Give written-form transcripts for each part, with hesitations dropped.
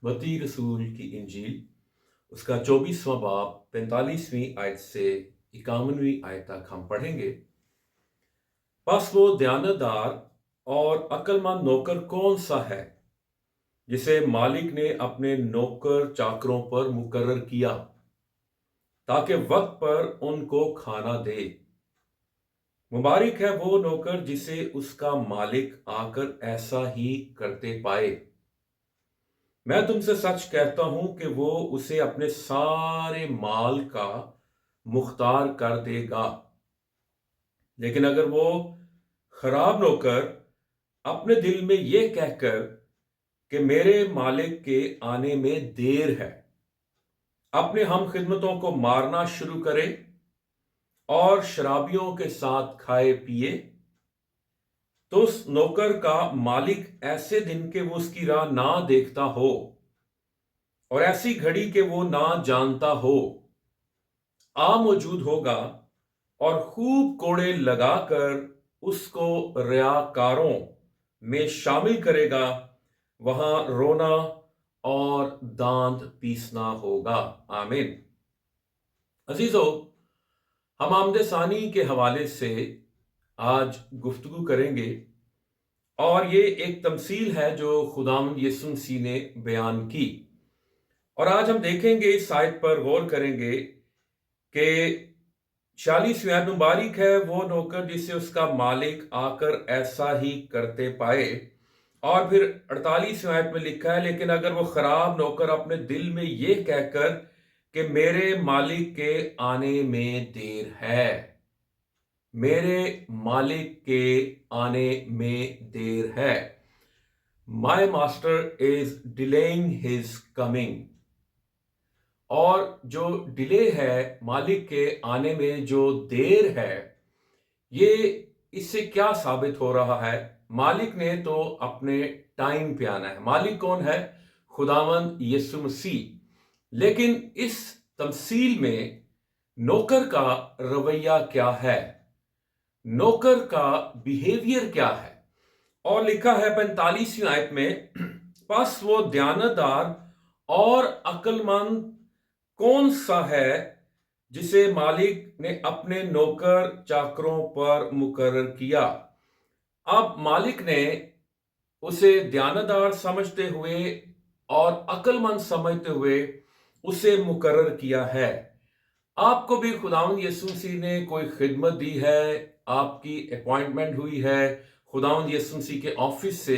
मत्ती रसूल की इंजील उसका 24वां बाब 45वीं आयत से 51वीं आयत तक हम पढ़ेंगे। बस वो दयानतदार और अक्लमंद नौकर कौन सा है जिसे मालिक ने अपने नौकर चाकरों पर मुकर्रर किया ताकि वक्त पर उनको खाना दे। मुबारक है वो नौकर जिसे उसका मालिक आकर ऐसा ही करते पाए। मैं तुमसे सच कहता हूं कि वो उसे अपने सारे माल का मुख्तार कर देगा। लेकिन अगर वो खराब नौकर अपने दिल में यह कहकर कि मेरे मालिक के आने में देर है, अपने हम खिदमतों को मारना शुरू करे और शराबियों के साथ खाए पिए, तो उस नौकर का मालिक ऐसे दिन के वो उसकी राह ना देखता हो और ऐसी घड़ी के वो ना जानता हो आ मौजूद होगा और खूब कोड़े लगाकर उसको रियाकारों में शामिल करेगा। वहां रोना और दांत पीसना होगा। आमीन। अजीजों, हम आमदे सानी के हवाले से आज गुफ्तगू करेंगे और ये एक तमसील है जो खुदावंद यीशु मसीह ने बयान की। और आज हम देखेंगे, इस आयत पर गौर करेंगे कि 46वीं आयत, मुबारक है वो नौकर जिसे उसका मालिक आकर ऐसा ही करते पाए। और फिर 48वीं आयत में लिखा है, लेकिन अगर वो खराब नौकर अपने दिल में ये कहकर कि मेरे मालिक के आने में देर है, मेरे मालिक के आने में देर है, my master is delaying his coming. और जो डिले है, मालिक के आने में जो देर है, ये इससे क्या साबित हो रहा है? मालिक ने तो अपने टाइम पे आना है। मालिक कौन है? खुदावंद यीशु मसीह। लेकिन इस तमसील में नौकर का रवैया क्या है, नौकर का बिहेवियर क्या है? और लिखा है 45वीं आयत में, बस वो दयानतदार और अक्लमंद कौन सा है जिसे मालिक ने अपने नौकर चाकरों पर मुकर्रर किया। अब मालिक ने उसे दयानतदार समझते हुए और अक्लमंद समझते हुए उसे मुकर्रर किया है। आपको भी खुदावंद यीशु मसीह ने कोई खिदमत दी है, आपकी अपॉइंटमेंट हुई है खुदावंद यीशु मसीह के ऑफिस से,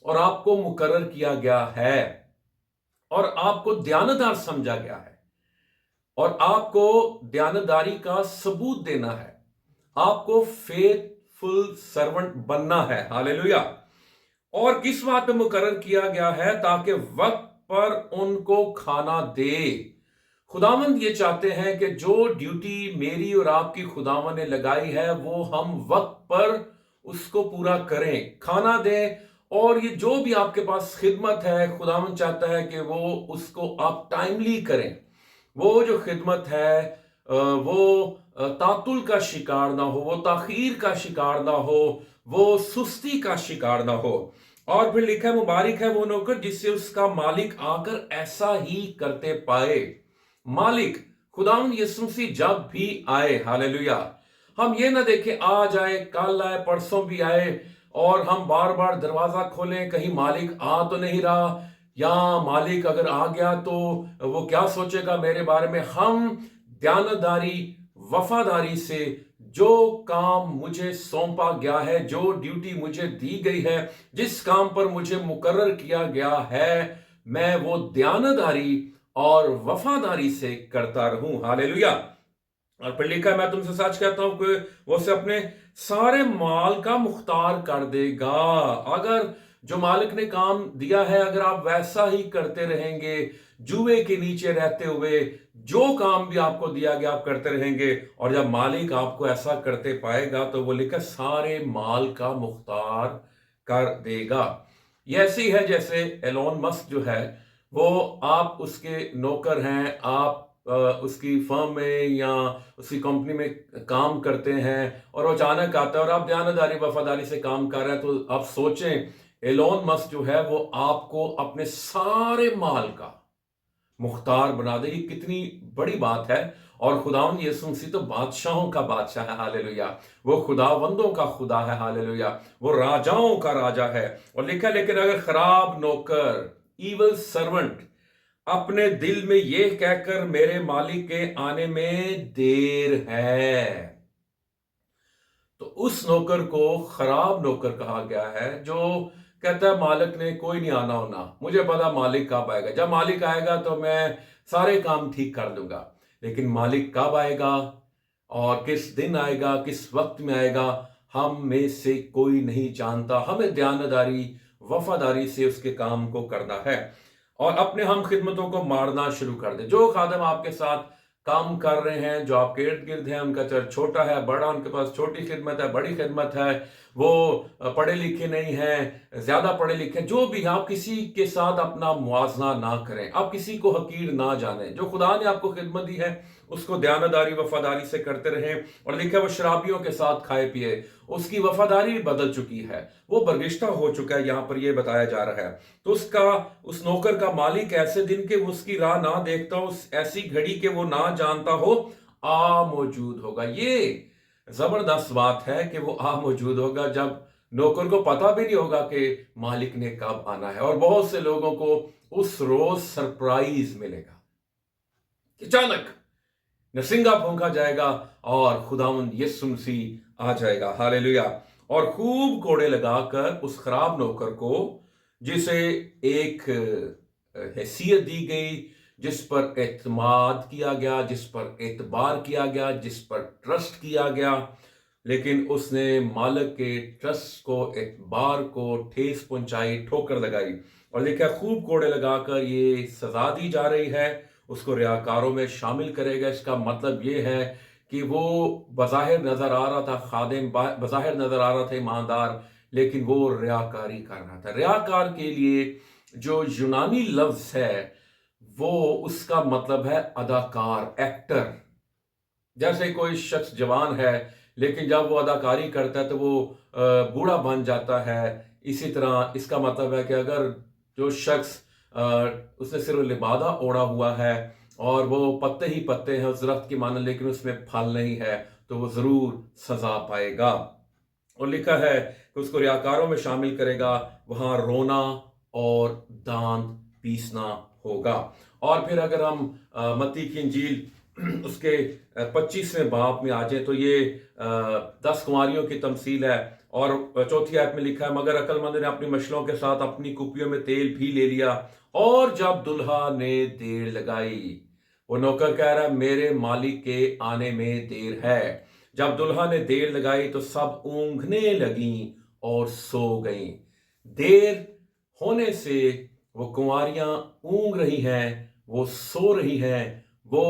और आपको मुकर्रर किया गया है और आपको दयानतदार समझा गया है और आपको दयानतदारी का सबूत देना है। आपको फेथफुल सर्वेंट बनना है। हालेलुया। और किस बात पे मुकर्रर किया गया है? ताकि वक्त पर उनको खाना दे। खुदावंद ये चाहते हैं कि जो ड्यूटी मेरी और आपकी खुदावंद ने लगाई है, वो हम वक्त पर उसको पूरा करें, खाना दें। और ये जो भी आपके पास खिदमत है, खुदावंद चाहता है कि वो उसको आप टाइमली करें। वो जो खिदमत है वो तातुल का शिकार ना हो, वो ताखीर का शिकार ना हो, वो सुस्ती का शिकार ना हो। और फिर लिखा है, मुबारक है वो नौकर जिससे उसका मालिक आकर ऐसा ही करते पाए। मालिक खुदावंद यीशु मसीह जब भी आए, हालेलुया, हम ये ना देखें आज आए, कल आए, परसों भी आए और हम बार बार दरवाजा खोलें कहीं मालिक आ तो नहीं रहा, या मालिक अगर आ गया तो वो क्या सोचेगा मेरे बारे में। हम दयानतदारी वफादारी से जो काम मुझे सौंपा गया है, जो ड्यूटी मुझे दी गई है, जिस काम पर मुझे मुकर्रर किया गया है, मैं वो दयानतदारी और वफादारी से करता रहूं। हालेलुया। और फिर लिखा है, मैं तुमसे सच कहता हूं कि वो उसे अपने सारे माल का मुख्तार कर देगा। अगर जो मालिक ने काम दिया है, अगर आप वैसा ही करते रहेंगे, जुए के नीचे रहते हुए जो काम भी आपको दिया गया आप करते रहेंगे, और जब मालिक आपको ऐसा करते पाएगा तो वो लिखा सारे माल का मुख्तार कर देगा। ये ऐसी है जैसे एलोन मस्क जो है, वो आप उसके नौकर हैं, आप उसकी फर्म में या उसकी कंपनी में काम करते हैं और वो अचानक आता है और आप दयानतदारी वफादारी से काम कर रहे हैं, तो आप सोचें ایلون مسک جو ہے وہ آپ کو اپنے سارے مال کا مختار بنا دے. یہ کتنی بڑی بات ہے. اور خداوند یسوع مسیح تو بادشاہوں کا بادشاہ ہے. ہاللیلویا. وہ خداوندوں کا خدا ہے. ہاللیلویا. وہ راجاؤں کا راجا ہے. اور لکھا لیکن اگر خراب نوکر ایول سرونٹ اپنے دل میں یہ کہہ کر میرے مالک کے آنے میں دیر ہے، تو اس نوکر کو خراب نوکر کہا گیا ہے جو کہتا ہے مالک نے کوئی نہیں آنا ہونا، مجھے پتا مالک کب آئے گا، جب مالک آئے گا تو میں سارے کام ٹھیک کر دوں گا. لیکن مالک کب آئے گا اور کس دن آئے گا، کس وقت میں آئے گا، ہم میں سے کوئی نہیں جانتا. ہمیں دیانتداری وفاداری سے اس کے کام کو کرنا ہے اور اپنے ہم خدمتوں کو مارنا شروع کر دے. جو خادم آپ کے ساتھ کام کر رہے ہیں، جو آپ کے ارد گرد ہیں، ان کا چرچ چھوٹا ہے بڑا، ان کے پاس چھوٹی خدمت ہے بڑی خدمت ہے، وہ پڑھے لکھے نہیں ہیں زیادہ پڑھے لکھے، جو بھی آپ کسی کے ساتھ اپنا موازنہ نہ کریں، آپ کسی کو حقیر نہ جانیں. جو خدا نے آپ کو خدمت دی ہے اس کو دیانتداری وفاداری سے کرتے رہیں. اور لکھا وہ شرابیوں کے ساتھ کھائے پیے، اس کی وفاداری بھی بدل چکی ہے، وہ برگشتہ ہو چکا ہے، یہاں پر یہ بتایا جا رہا ہے. تو اس نوکر کا مالک ایسے دن کے اس کی راہ نہ دیکھتا ہو، ایسی گھڑی کے وہ نہ جانتا ہو آ موجود ہوگا. یہ زبردست بات ہے کہ وہ آ موجود ہوگا جب نوکر کو پتا بھی نہیں ہوگا کہ مالک نے کب آنا ہے. اور بہت سے لوگوں کو اس روز سرپرائز ملے گا، اچانک نسنگا پھونکا جائے گا اور خداوند یسوع مسیح آ جائے گا. ہاللیلویا. اور خوب کوڑے لگا کر اس خراب نوکر کو، جسے ایک حیثیت دی گئی، جس پر اعتماد کیا گیا، جس پر اعتبار کیا گیا، جس پر ٹرسٹ کیا گیا، لیکن اس نے مالک کے ٹرسٹ کو، اعتبار کو ٹھیس پہنچائی، ٹھوکر لگائی. اور لکھا خوب کوڑے لگا کر یہ سزا دی جا رہی ہے، اس کو ریاکاروں میں شامل کرے گا. اس کا مطلب یہ ہے کہ وہ بظاہر نظر آ رہا تھا خادم، بظاہر نظر آ رہا تھا ایماندار، لیکن وہ ریاکاری کر رہا تھا. ریاکار کے لیے جو یونانی لفظ ہے وہ اس کا مطلب ہے اداکار، ایکٹر. جیسے کوئی شخص جوان ہے لیکن جب وہ اداکاری کرتا ہے تو وہ بوڑھا بن جاتا ہے. اسی طرح اس کا مطلب ہے کہ اگر جو شخص اس نے صرف لبادہ اوڑا ہوا ہے اور وہ پتے ہی پتے ہیں اس درخت کی مانند لیکن اس میں پھل نہیں ہے تو وہ ضرور سزا پائے گا. اور لکھا ہے کہ اس کو ریاکاروں میں شامل کرے گا، وہاں رونا اور دانت پیسنا ہوگا. اور پھر اگر ہم متی کی انجیل اس کے 25ویں باب میں آ جائیں تو یہ 10 کنواریوں کی تمثیل ہے. اور چوتھی آیت میں لکھا ہے مگر عقل مند نے اپنی مشلوں کے ساتھ اپنی کپیوں میں تیل بھی لے لیا، اور جب دلہا نے دیر لگائی. وہ نوکر کہہ رہا ہے میرے مالک کے آنے میں دیر ہے. جب دلہا نے دیر لگائی تو سب اونگنے لگیں اور سو گئیں. دیر ہونے سے وہ کنواریاں اونگ رہی ہیں، وہ سو رہی ہیں، وہ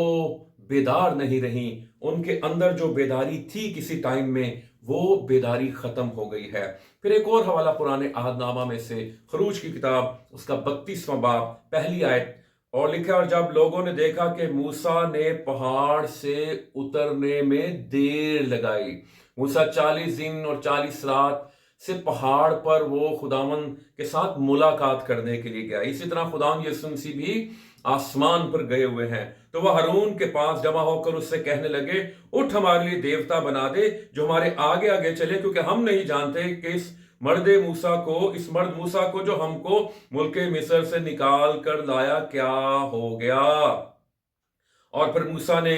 بیدار نہیں رہیں. ان کے اندر جو بیداری تھی کسی ٹائم میں وہ بیداری ختم ہو گئی ہے. پھر ایک اور حوالہ پرانے عہد نامہ میں سے خروج کی کتاب اس کا 32واں باب پہلی آیت. اور لکھا اور جب لوگوں نے دیکھا کہ موسیٰ نے پہاڑ سے اترنے میں دیر لگائی. موسیٰ 40 دن اور 40 رات سے پہاڑ پر وہ خداوند کے ساتھ ملاقات کرنے کے لیے گیا. اسی طرح خداوند یسوع مسیح بھی آسمان پر گئے ہوئے ہیں. تو وہ ہارون کے پاس جمع ہو کر اس سے کہنے لگے اٹھ ہمارے لیے دیوتا بنا دے جو ہمارے آگے آگے چلے، کیونکہ ہم نہیں جانتے کہ اس مرد موسیٰ کو جو ہم کو ملک مصر سے نکال کر لایا کیا ہو گیا. اور پھر موسیٰ نے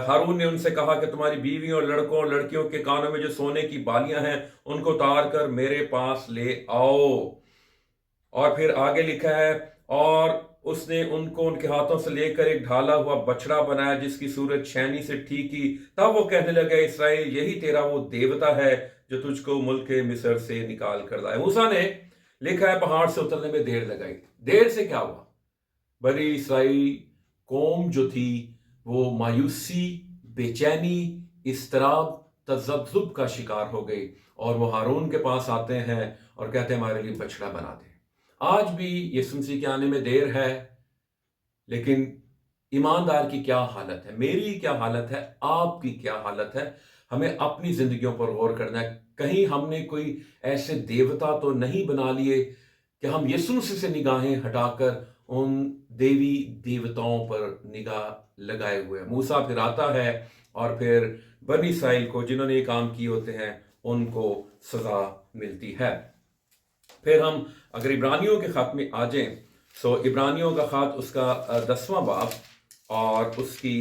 ہارون نے ان سے کہا کہ تمہاری بیویوں اور لڑکوں اور لڑکیوں کے کانوں میں جو سونے کی بالیاں ہیں ان کو اتار کر میرے پاس لے آؤ. اور پھر آگے لکھا ہے اور اس نے ان کو ان کے ہاتھوں سے لے کر ایک ڈھالا ہوا بچڑا بنایا جس کی صورت چھینی سے ٹھیک کی. تب وہ کہنے لگا اسرائیل یہی تیرا وہ دیوتا ہے جو تجھ کو ملک مصر سے نکال کر لائے. موسیٰ نے لکھا ہے پہاڑ سے اترنے میں دیر لگائی. دیر سے کیا ہوا؟ بنی اسرائیل قوم جو تھی وہ مایوسی، بے چینی، اضطراب، تذبذب کا شکار ہو گئی. اور وہ ہارون کے پاس آتے ہیں اور کہتے ہیں ہمارے لیے بچڑا بنا دے. آج بھی یسوع مسیح کے آنے میں دیر ہے، لیکن ایماندار کی کیا حالت ہے، میری کیا حالت ہے، آپ کی کیا حالت ہے؟ ہمیں اپنی زندگیوں پر غور کرنا ہے. کہیں ہم نے کوئی ایسے دیوتا تو نہیں بنا لیے कि हम यीशु मसीह से निगाहें हटाकर उन देवी देवताओं पर निगाह लगाए हुए हैं। मूसा फिर आता है और फिर बनी इस्राएल को जिन्होंने ये काम किए होते हैं उनको सजा मिलती है। फिर हम अगर इब्रानियों के खत में आ जाएं, सो इब्रानियों का खत उसका 10वां बाब और उसकी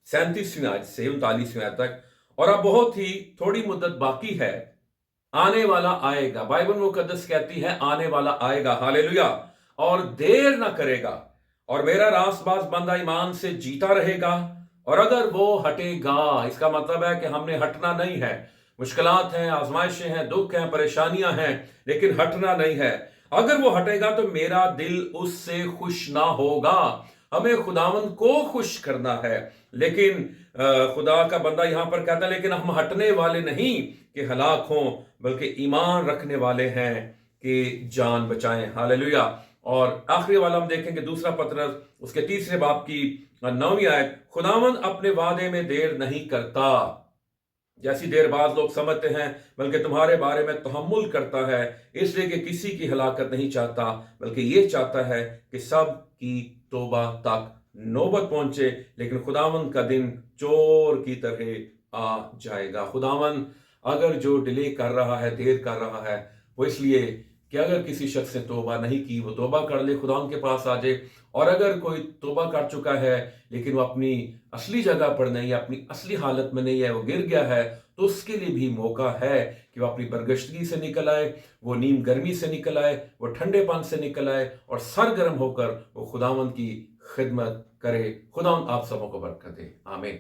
37वीं आयत से 39वीं आयत तक, और अब बहुत ही थोड़ी मुद्दत बाकी है, आने वाला आएगा। बाइबल मुकद्दस कहती है आने वाला आएगा, हालेलुया, और देर ना करेगा, और मेरा रास्तबाज बंदा ईमान से जीता रहेगा। और अगर वो हटेगा, इसका मतलब है कि हमने हटना नहीं है। मुश्किलात हैं, आजमाइशें हैं, दुख हैं, परेशानियां हैं, लेकिन हटना नहीं है। अगर वो हटेगा तो मेरा दिल उससे खुश ना होगा। हमें खुदावंद को खुश करना है, लेकिन खुदा का बंदा यहां पर कहता है लेकिन हम हटने वाले नहीं कि हलाक हों, बल्कि ईमान रखने वाले हैं कि जान बचाएं, हालेलुया। और आखिरी वाला हम देखेंगे दूसरा पतरस उसके 3 बाब की 9वीं आयत, खुदावंद अपने वादे में देर नहीं करता जैसी देरबाज लोग समझते हैं, बल्कि तुम्हारे बारे में तहम्मुल करता है, इसलिए कि किसी की हलाकत नहीं चाहता, बल्कि ये चाहता है कि सब की तौबा तक नौबत पहुंचे। लेकिन खुदावंद का दिन चोर की तरह आ जाएगा। खुदावंद अगर जो डिले कर रहा है, देर कर रहा है, वो इसलिए कि अगर किसी शख्स ने तौबा नहीं की, वो तौबा कर ले, खुदावंद के पास आ जाए। और अगर कोई तौबा कर चुका है लेकिन वो अपनी असली जगह पर नहीं है, अपनी असली हालत में नहीं है, वो गिर गया है, तो उसके लिए भी मौका है कि वो अपनी बरगश्तगी से निकल आए, वो नीम गर्मी से निकल आए, वो ठंडेपन से निकल आए और सरगर्म होकर वो खुदावंद की खिदमत करे। खुदावंद आप सबों को बरकत दे, आमीन।